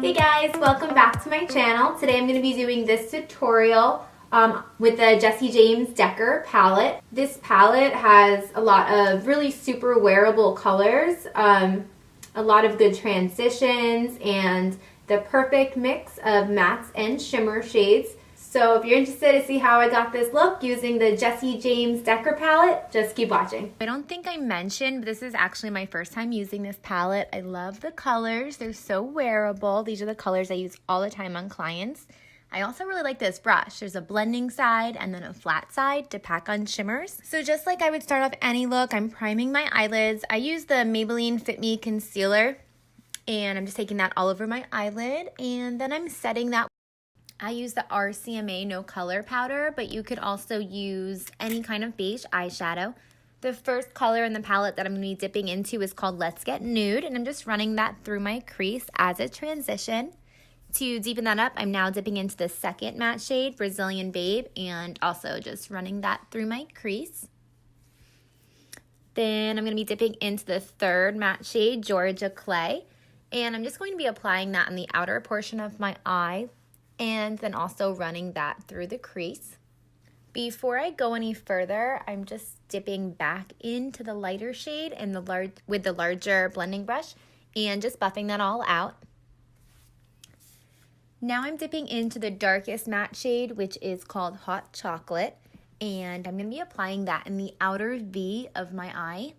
Hey guys, welcome back to my channel. Today I'm going to be doing this tutorial with the Jessie James Decker palette. This palette has a lot of really super wearable colors, a lot of good transitions, and the perfect mix of mattes and shimmer shades. So if you're interested to see how I got this look using the Jessie James Decker palette, just keep watching. I don't think I mentioned, but this is actually my first time using this palette. I love the colors. They're so wearable. These are the colors I use all the time on clients. I also really like this brush. There's a blending side and then a flat side to pack on shimmers. So just like I would start off any look, I'm priming my eyelids. I use the Maybelline Fit Me Concealer, and I'm just taking that all over my eyelid, and then I'm setting that. I use the RCMA No Color Powder, but you could also use any kind of beige eyeshadow. The first color in the palette that I'm going to be dipping into is called Let's Get Nude, and I'm just running that through my crease as a transition. To deepen that up, I'm now dipping into the second matte shade, Brazilian Babe, and also just running that through my crease. Then I'm going to be dipping into the third matte shade, Georgia Clay, and I'm just going to be applying that on the outer portion of my eye, and then also running that through the crease. Before I go any further, I'm just dipping back into the lighter shade and with the larger blending brush and just buffing that all out. Now I'm dipping into the darkest matte shade, which is called Hot Chocolate, and I'm going to be applying that in the outer V of my eye.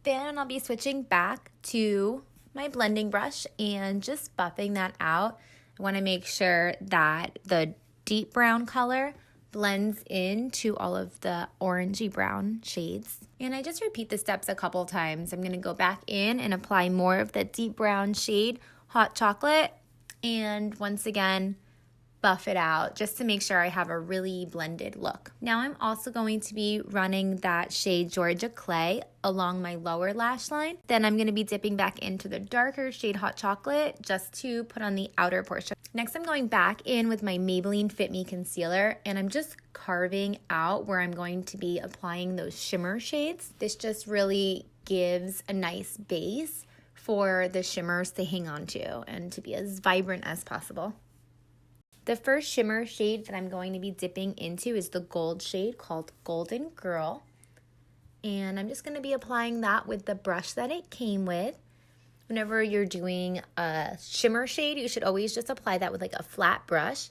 Then I'll be switching back to my blending brush and just buffing that out. I want to make sure that the deep brown color blends into all of the orangey brown shades. And I just repeat the steps a couple times. I'm going to go back in and apply more of the deep brown shade, Hot Chocolate, and once again, buff it out just to make sure I have a really blended look. Now I'm also going to be running that shade Georgia Clay along my lower lash line. Then I'm going to be dipping back into the darker shade Hot Chocolate just to put on the outer portion. Next, I'm going back in with my Maybelline Fit Me Concealer, and I'm just carving out where I'm going to be applying those shimmer shades. This just really gives a nice base for the shimmers to hang on to and to be as vibrant as possible. The first shimmer shade that I'm going to be dipping into is the gold shade called Golden Girl. And I'm just going to be applying that with the brush that it came with. Whenever you're doing a shimmer shade, you should always just apply that with like a flat brush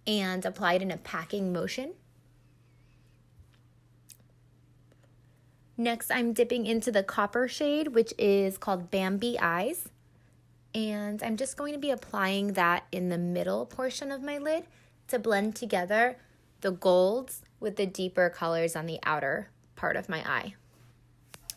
and apply it in a packing motion. Next, I'm dipping into the copper shade, which is called Bambi Eyes. And I'm just going to be applying that in the middle portion of my lid to blend together the golds with the deeper colors on the outer part of my eye.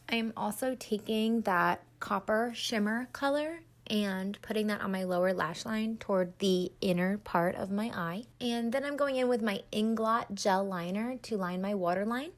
I'm also taking that copper shimmer color and putting that on my lower lash line toward the inner part of my eye. And then I'm going in with my Inglot gel liner to line my waterline.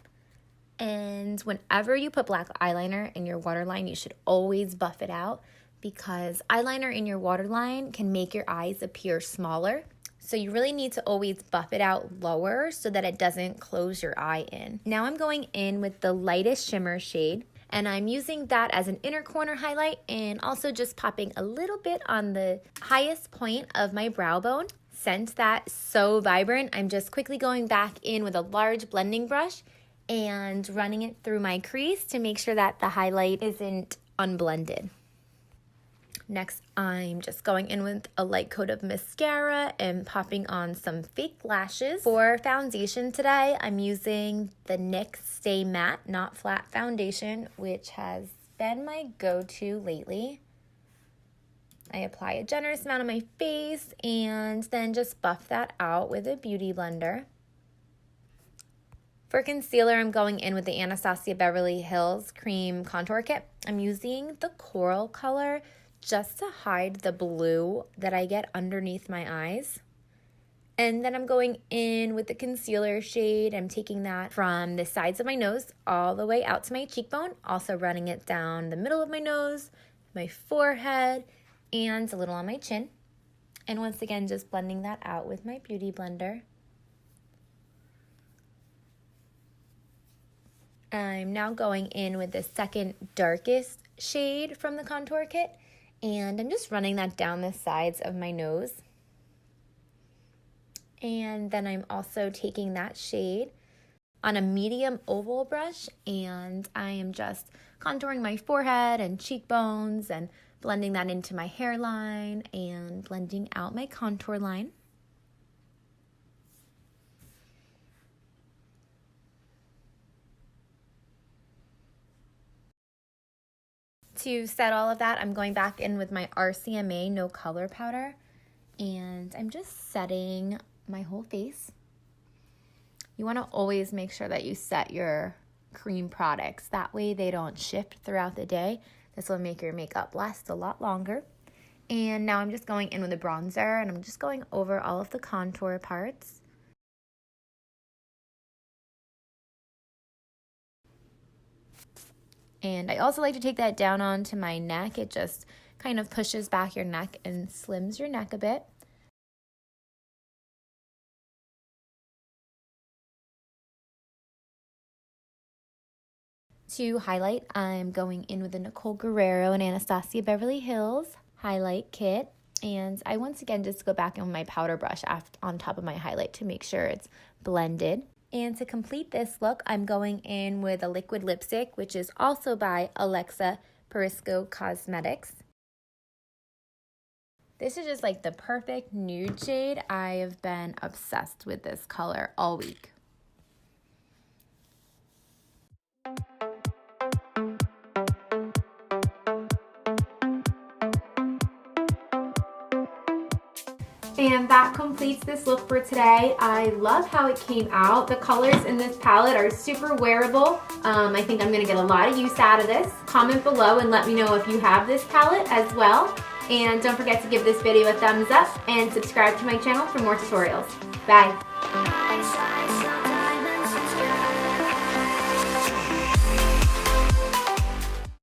And whenever you put black eyeliner in your waterline, you should always buff it out, because eyeliner in your waterline can make your eyes appear smaller. So you really need to always buff it out lower so that it doesn't close your eye in. Now I'm going in with the lightest shimmer shade, and I'm using that as an inner corner highlight and also just popping a little bit on the highest point of my brow bone. Since that's so vibrant, I'm just quickly going back in with a large blending brush and running it through my crease to make sure that the highlight isn't unblended. Next, I'm just going in with a light coat of mascara and popping on some fake lashes. For foundation today, I'm using the NYX Stay Matte Not Flat Foundation, which has been my go-to lately. I apply a generous amount on my face and then just buff that out with a beauty blender. For concealer, I'm going in with the Anastasia Beverly Hills Cream Contour Kit. I'm using the coral color just to hide the blue that I get underneath my eyes. And then I'm going in with the concealer shade. I'm taking that from the sides of my nose all the way out to my cheekbone, also running it down the middle of my nose, my forehead, and a little on my chin. And once again, just blending that out with my beauty blender. I'm now going in with the second darkest shade from the contour kit, and I'm just running that down the sides of my nose. And then I'm also taking that shade on a medium oval brush, and I am just contouring my forehead and cheekbones and blending that into my hairline and blending out my contour line. To set all of that, I'm going back in with my RCMA No Color Powder, and I'm just setting my whole face. You want to always make sure that you set your cream products. That way they don't shift throughout the day. This will make your makeup last a lot longer. And now I'm just going in with a bronzer, and I'm just going over all of the contour parts. And I also like to take that down onto my neck. It just kind of pushes back your neck and slims your neck a bit. To highlight, I'm going in with the Nicole Guerrero and Anastasia Beverly Hills highlight kit. And I once again just go back in with my powder brush on top of my highlight to make sure it's blended. And to complete this look, I'm going in with a liquid lipstick, which is also by Alexa Persico Cosmetics. This is just like the perfect nude shade. I have been obsessed with this color all week. And that completes this look for today. I love how it came out. The colors in this palette are super wearable. I think I'm gonna get a lot of use out of this. Comment below and let me know if you have this palette as well. And don't forget to give this video a thumbs up and subscribe to my channel for more tutorials. Bye.